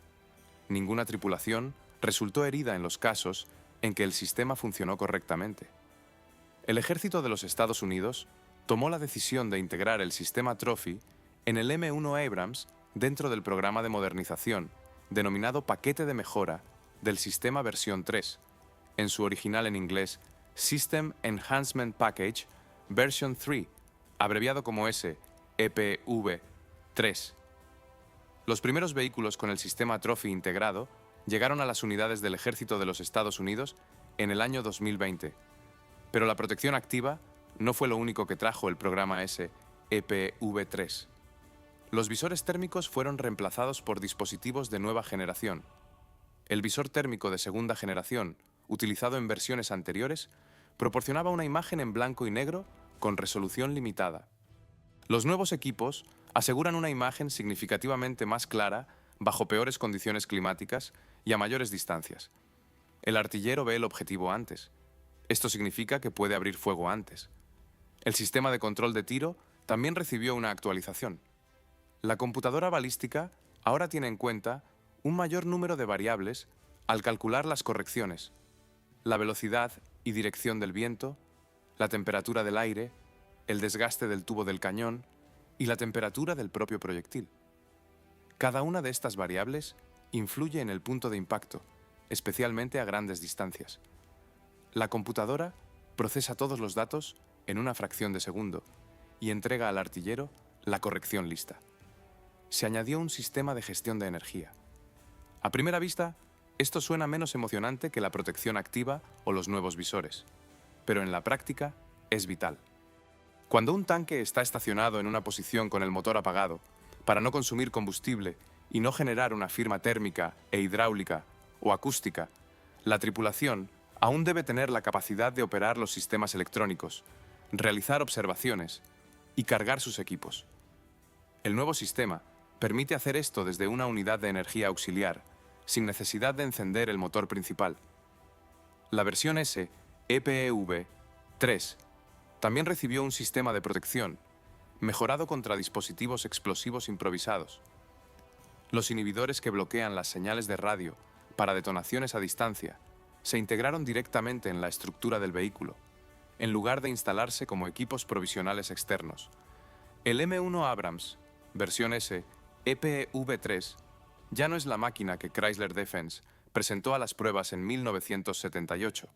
Ninguna tripulación resultó herida en los casos en que el sistema funcionó correctamente. El ejército de los Estados Unidos tomó la decisión de integrar el sistema Trophy en el M1 Abrams dentro del programa de modernización, denominado Paquete de Mejora del Sistema Versión 3, en su original en inglés System Enhancement Package Version 3, abreviado como EPV3. Los primeros vehículos con el sistema Trophy integrado llegaron a las unidades del ejército de los Estados Unidos en el año 2020, pero la protección activa no fue lo único que trajo el programa EPV3. Los visores térmicos fueron reemplazados por dispositivos de nueva generación. El visor térmico de segunda generación, utilizado en versiones anteriores, proporcionaba una imagen en blanco y negro con resolución limitada. Los nuevos equipos aseguran una imagen significativamente más clara bajo peores condiciones climáticas y a mayores distancias. El artillero ve el objetivo antes. Esto significa que puede abrir fuego antes. El sistema de control de tiro también recibió una actualización. La computadora balística ahora tiene en cuenta un mayor número de variables al calcular las correcciones, la velocidad y dirección del viento, la temperatura del aire, el desgaste del tubo del cañón y la temperatura del propio proyectil. Cada una de estas variables influye en el punto de impacto, especialmente a grandes distancias. La computadora procesa todos los datos en una fracción de segundo y entrega al artillero la corrección lista. Se añadió un sistema de gestión de energía. A primera vista, esto suena menos emocionante que la protección activa o los nuevos visores, pero en la práctica es vital. Cuando un tanque está estacionado en una posición con el motor apagado, para no consumir combustible y no generar una firma térmica e hidráulica o acústica, la tripulación aún debe tener la capacidad de operar los sistemas electrónicos, realizar observaciones y cargar sus equipos. El nuevo sistema permite hacer esto desde una unidad de energía auxiliar, sin necesidad de encender el motor principal. La versión S, EPEV-3, también recibió un sistema de protección, mejorado contra dispositivos explosivos improvisados. Los inhibidores que bloquean las señales de radio para detonaciones a distancia se integraron directamente en la estructura del vehículo, en lugar de instalarse como equipos provisionales externos. El M1 Abrams, versión S, EPV-3, ya no es la máquina que Chrysler Defense presentó a las pruebas en 1978.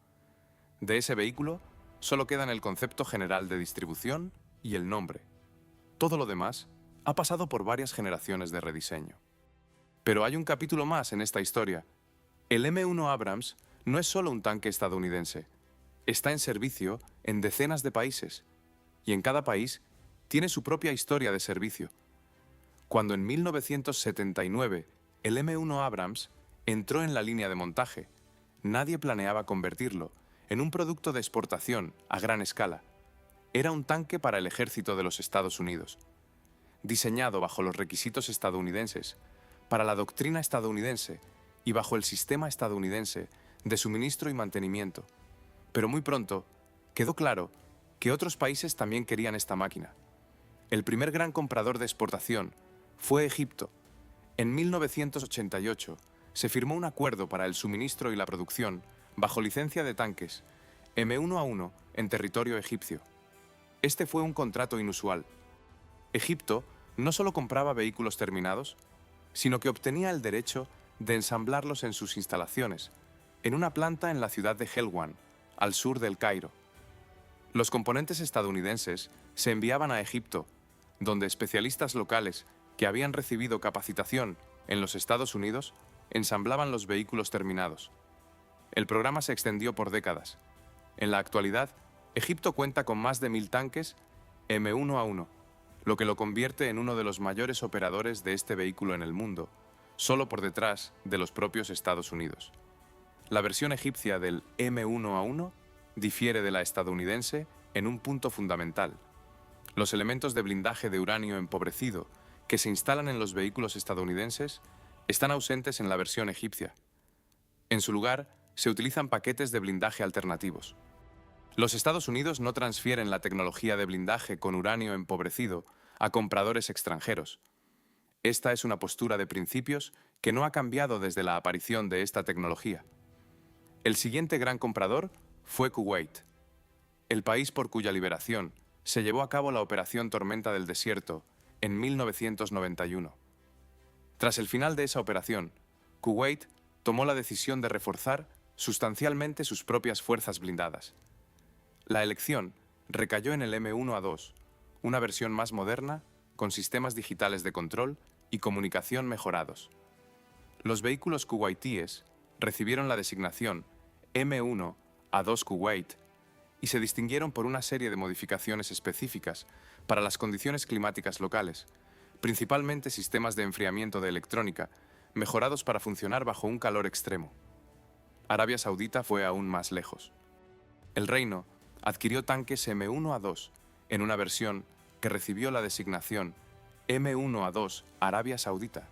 De ese vehículo solo quedan el concepto general de distribución y el nombre. Todo lo demás ha pasado por varias generaciones de rediseño. Pero hay un capítulo más en esta historia. El M1 Abrams no es solo un tanque estadounidense. Está en servicio en decenas de países, y en cada país tiene su propia historia de servicio. Cuando en 1979 el M1 Abrams entró en la línea de montaje, nadie planeaba convertirlo en un producto de exportación a gran escala. Era un tanque para el ejército de los Estados Unidos, diseñado bajo los requisitos estadounidenses, para la doctrina estadounidense y bajo el sistema estadounidense de suministro y mantenimiento. Pero muy pronto quedó claro que otros países también querían esta máquina. El primer gran comprador de exportación fue Egipto. En 1988 se firmó un acuerdo para el suministro y la producción, bajo licencia de tanques, M1A1 en territorio egipcio. Este fue un contrato inusual. Egipto no solo compraba vehículos terminados, sino que obtenía el derecho de ensamblarlos en sus instalaciones, en una planta en la ciudad de Helwan, al sur del Cairo. Los componentes estadounidenses se enviaban a Egipto, donde especialistas locales que habían recibido capacitación en los Estados Unidos ensamblaban los vehículos terminados. El programa se extendió por décadas. En la actualidad, Egipto cuenta con más de 1000 tanques M1A1, lo que lo convierte en uno de los mayores operadores de este vehículo en el mundo, solo por detrás de los propios Estados Unidos. La versión egipcia del M1A1 difiere de la estadounidense en un punto fundamental. Los elementos de blindaje de uranio empobrecido que se instalan en los vehículos estadounidenses están ausentes en la versión egipcia. En su lugar, se utilizan paquetes de blindaje alternativos. Los Estados Unidos no transfieren la tecnología de blindaje con uranio empobrecido a compradores extranjeros. Esta es una postura de principios que no ha cambiado desde la aparición de esta tecnología. El siguiente gran comprador fue Kuwait, el país por cuya liberación se llevó a cabo la Operación Tormenta del Desierto en 1991. Tras el final de esa operación, Kuwait tomó la decisión de reforzar sustancialmente sus propias fuerzas blindadas. La elección recayó en el M1A2, una versión más moderna, con sistemas digitales de control y comunicación mejorados. Los vehículos kuwaitíes recibieron la designación M1A2 Kuwait y se distinguieron por una serie de modificaciones específicas para las condiciones climáticas locales, principalmente sistemas de enfriamiento de electrónica, mejorados para funcionar bajo un calor extremo. Arabia Saudita fue aún más lejos. El reino adquirió tanques M1A2 en una versión que recibió la designación M1A2 Arabia Saudita.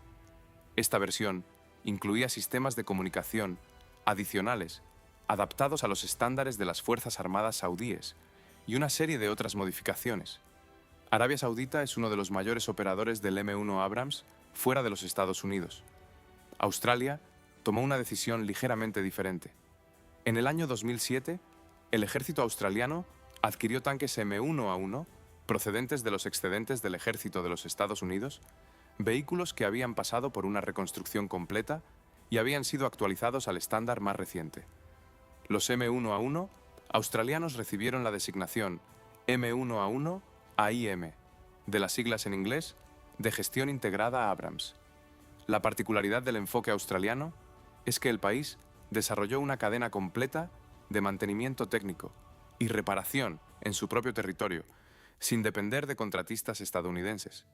Esta versión incluía sistemas de comunicación adicionales adaptados a los estándares de las Fuerzas Armadas saudíes, y una serie de otras modificaciones. Arabia Saudita es uno de los mayores operadores del M1 Abrams fuera de los Estados Unidos. Australia tomó una decisión ligeramente diferente. En el año 2007, el ejército australiano adquirió tanques M1A1 procedentes de los excedentes del ejército de los Estados Unidos, vehículos que habían pasado por una reconstrucción completa y habían sido actualizados al estándar más reciente. Los M1A1 australianos recibieron la designación M1A1 AIM, de las siglas en inglés de Gestión Integrada Abrams. La particularidad del enfoque australiano es que el país desarrolló una cadena completa de mantenimiento técnico y reparación en su propio territorio, sin depender de contratistas estadounidenses.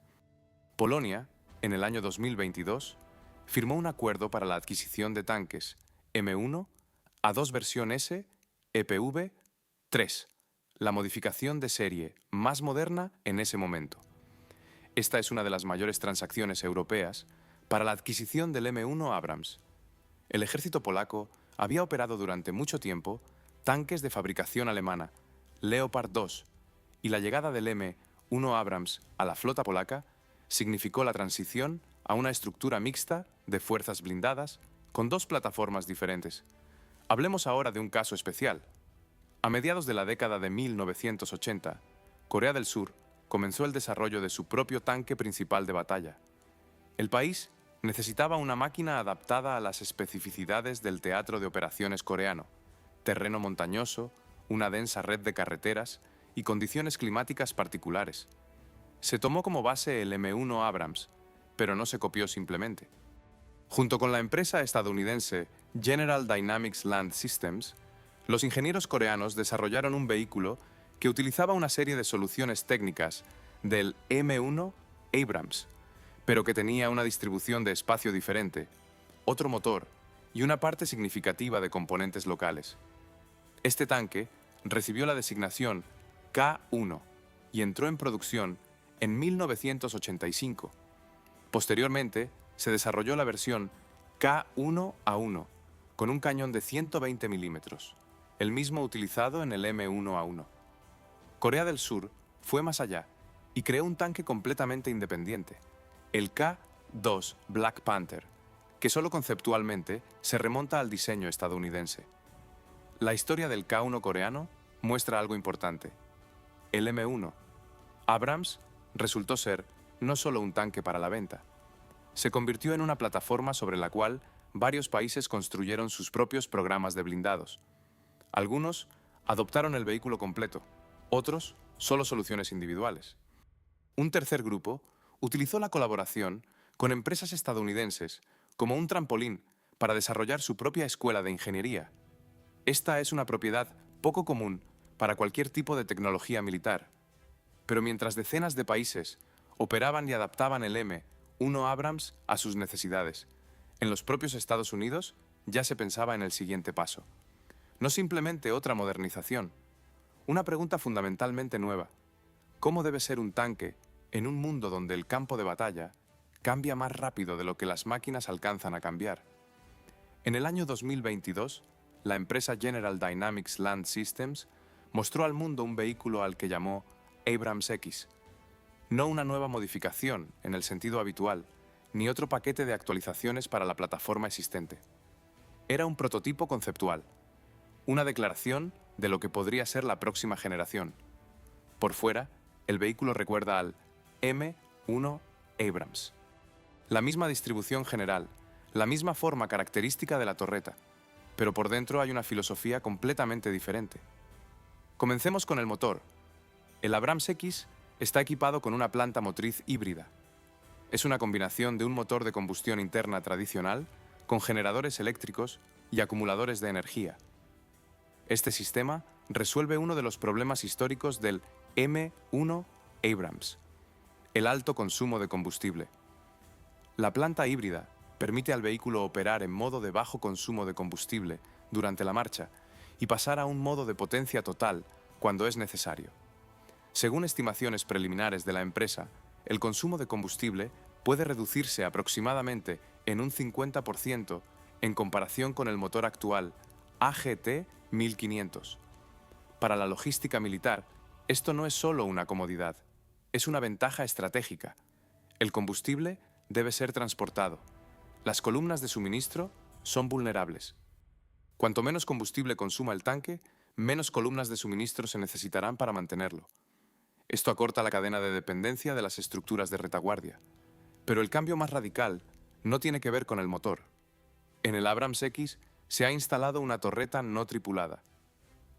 Polonia, en el año 2022, firmó un acuerdo para la adquisición de tanques M1 a 2 versión S EPV-3, la modificación de serie más moderna en ese momento. Esta es una de las mayores transacciones europeas para la adquisición del M1 Abrams. El ejército polaco había operado durante mucho tiempo tanques de fabricación alemana, Leopard 2, y la llegada del M1 Abrams a la flota polaca significó la transición a una estructura mixta de fuerzas blindadas con 2 plataformas diferentes. Hablemos ahora de un caso especial. A mediados de la década de 1980, Corea del Sur comenzó el desarrollo de su propio tanque principal de batalla. El país necesitaba una máquina adaptada a las especificidades del teatro de operaciones coreano, terreno montañoso, una densa red de carreteras y condiciones climáticas particulares. Se tomó como base el M1 Abrams, pero no se copió simplemente. Junto con la empresa estadounidense General Dynamics Land Systems, los ingenieros coreanos desarrollaron un vehículo que utilizaba una serie de soluciones técnicas del M1 Abrams, pero que tenía una distribución de espacio diferente, otro motor y una parte significativa de componentes locales. Este tanque recibió la designación K1 y entró en producción en 1985. Posteriormente, se desarrolló la versión K1A1 con un cañón de 120 milímetros, el mismo utilizado en el M1A1. Corea del Sur fue más allá y creó un tanque completamente independiente, el K2 Black Panther, que solo conceptualmente se remonta al diseño estadounidense. La historia del K1 coreano muestra algo importante. El M1 Abrams resultó ser no solo un tanque para la venta, se convirtió en una plataforma sobre la cual varios países construyeron sus propios programas de blindados. Algunos adoptaron el vehículo completo, otros solo soluciones individuales. Un tercer grupo utilizó la colaboración con empresas estadounidenses como un trampolín para desarrollar su propia escuela de ingeniería. Esta es una propiedad poco común para cualquier tipo de tecnología militar, pero mientras decenas de países operaban y adaptaban el M1 Abrams a sus necesidades, en los propios Estados Unidos ya se pensaba en el siguiente paso. No simplemente otra modernización, una pregunta fundamentalmente nueva. ¿Cómo debe ser un tanque en un mundo donde el campo de batalla cambia más rápido de lo que las máquinas alcanzan a cambiar? En el año 2022, la empresa General Dynamics Land Systems mostró al mundo un vehículo al que llamó Abrams X. No una nueva modificación en el sentido habitual, ni otro paquete de actualizaciones para la plataforma existente. Era un prototipo conceptual, una declaración de lo que podría ser la próxima generación. Por fuera, el vehículo recuerda al M1 Abrams. La misma distribución general, la misma forma característica de la torreta, pero por dentro hay una filosofía completamente diferente. Comencemos con el motor. El Abrams X está equipado con una planta motriz híbrida. Es una combinación de un motor de combustión interna tradicional con generadores eléctricos y acumuladores de energía. Este sistema resuelve uno de los problemas históricos del M1 Abrams, el alto consumo de combustible. La planta híbrida permite al vehículo operar en modo de bajo consumo de combustible durante la marcha y pasar a un modo de potencia total cuando es necesario. Según estimaciones preliminares de la empresa, el consumo de combustible puede reducirse aproximadamente en un 50% en comparación con el motor actual AGT-1500. Para la logística militar, esto no es solo una comodidad, es una ventaja estratégica. El combustible debe ser transportado. Las columnas de suministro son vulnerables. Cuanto menos combustible consuma el tanque, menos columnas de suministro se necesitarán para mantenerlo. Esto acorta la cadena de dependencia de las estructuras de retaguardia. Pero el cambio más radical no tiene que ver con el motor. En el Abrams X se ha instalado una torreta no tripulada.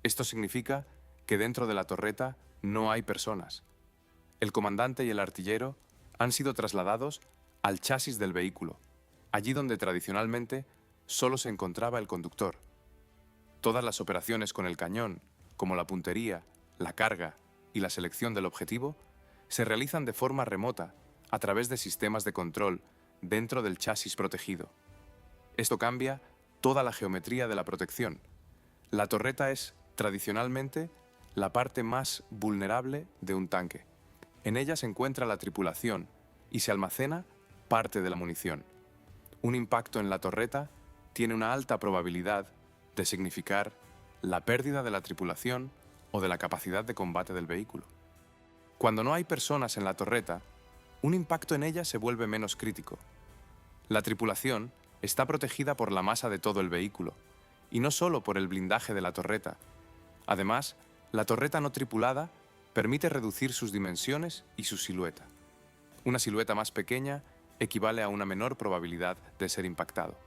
Esto significa que dentro de la torreta no hay personas. El comandante y el artillero han sido trasladados al chasis del vehículo, allí donde tradicionalmente solo se encontraba el conductor. Todas las operaciones con el cañón, como la puntería, la carga y la selección del objetivo, se realizan de forma remota a través de sistemas de control dentro del chasis protegido. Esto cambia toda la geometría de la protección. La torreta es, tradicionalmente, la parte más vulnerable de un tanque. En ella se encuentra la tripulación y se almacena parte de la munición. Un impacto en la torreta tiene una alta probabilidad de significar la pérdida de la tripulación o de la capacidad de combate del vehículo. Cuando no hay personas en la torreta, un impacto en ella se vuelve menos crítico. La tripulación está protegida por la masa de todo el vehículo, y no solo por el blindaje de la torreta. Además, la torreta no tripulada permite reducir sus dimensiones y su silueta. Una silueta más pequeña equivale a una menor probabilidad de ser impactado.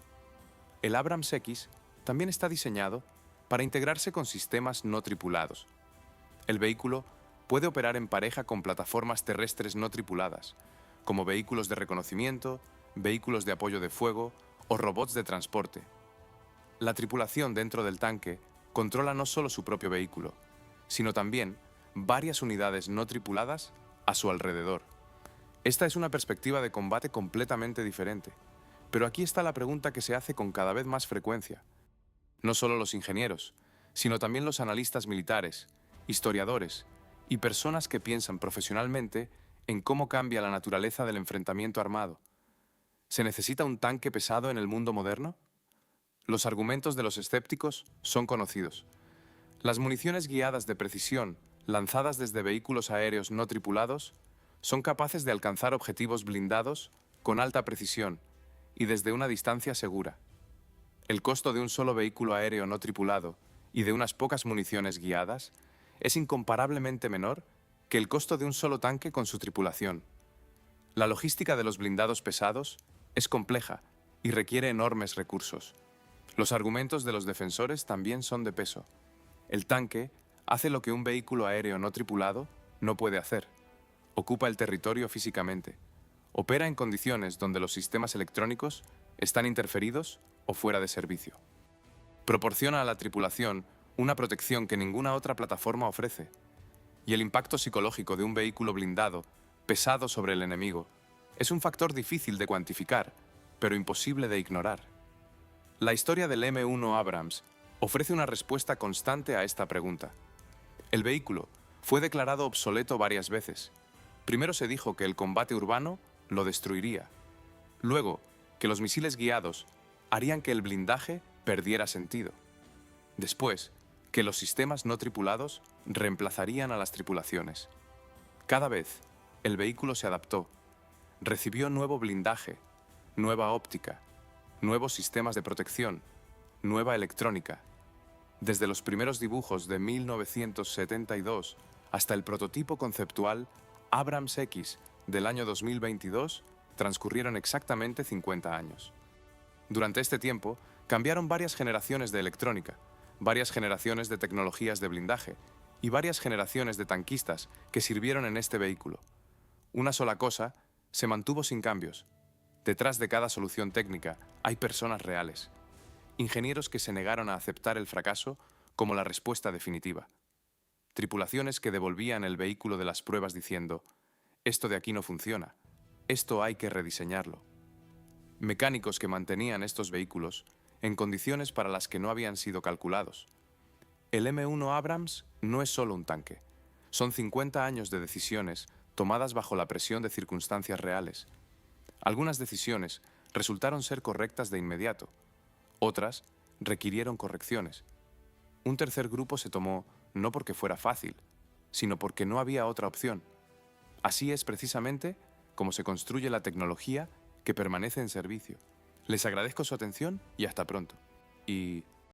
El Abrams X también está diseñado para integrarse con sistemas no tripulados. El vehículo puede operar en pareja con plataformas terrestres no tripuladas, como vehículos de reconocimiento, vehículos de apoyo de fuego o robots de transporte. La tripulación dentro del tanque controla no solo su propio vehículo, sino también varias unidades no tripuladas a su alrededor. Esta es una perspectiva de combate completamente diferente, pero aquí está la pregunta que se hace con cada vez más frecuencia. No solo los ingenieros, sino también los analistas militares, historiadores y personas que piensan profesionalmente en cómo cambia la naturaleza del enfrentamiento armado. ¿Se necesita un tanque pesado en el mundo moderno? Los argumentos de los escépticos son conocidos. Las municiones guiadas de precisión, lanzadas desde vehículos aéreos no tripulados, son capaces de alcanzar objetivos blindados con alta precisión y desde una distancia segura. El costo de un solo vehículo aéreo no tripulado y de unas pocas municiones guiadas es incomparablemente menor que el costo de un solo tanque con su tripulación. La logística de los blindados pesados es compleja y requiere enormes recursos. Los argumentos de los defensores también son de peso. El tanque hace lo que un vehículo aéreo no tripulado no puede hacer. Ocupa el territorio físicamente. Opera en condiciones donde los sistemas electrónicos están interferidos o fuera de servicio. Proporciona a la tripulación una protección que ninguna otra plataforma ofrece. Y el impacto psicológico de un vehículo blindado, pesado sobre el enemigo, es un factor difícil de cuantificar, pero imposible de ignorar. La historia del M1 Abrams ofrece una respuesta constante a esta pregunta. El vehículo fue declarado obsoleto varias veces. Primero se dijo que el combate urbano lo destruiría. Luego, que los misiles guiados harían que el blindaje perdiera sentido. Después, que los sistemas no tripulados reemplazarían a las tripulaciones. Cada vez, el vehículo se adaptó. Recibió nuevo blindaje, nueva óptica, nuevos sistemas de protección, nueva electrónica. Desde los primeros dibujos de 1972 hasta el prototipo conceptual Abrams X del año 2022, transcurrieron exactamente 50 años. Durante este tiempo, cambiaron varias generaciones de electrónica, varias generaciones de tecnologías de blindaje y varias generaciones de tanquistas que sirvieron en este vehículo. Una sola cosa se mantuvo sin cambios. Detrás de cada solución técnica hay personas reales, ingenieros que se negaron a aceptar el fracaso como la respuesta definitiva. Tripulaciones que devolvían el vehículo de las pruebas diciendo: «Esto de aquí no funciona, esto hay que rediseñarlo». Mecánicos que mantenían estos vehículos en condiciones para las que no habían sido calculados. El M1 Abrams no es solo un tanque. Son 50 años de decisiones tomadas bajo la presión de circunstancias reales. Algunas decisiones resultaron ser correctas de inmediato. Otras requirieron correcciones. Un tercer grupo se tomó no porque fuera fácil, sino porque no había otra opción. Así es precisamente como se construye la tecnología que permanece en servicio. Les agradezco su atención y hasta pronto. Y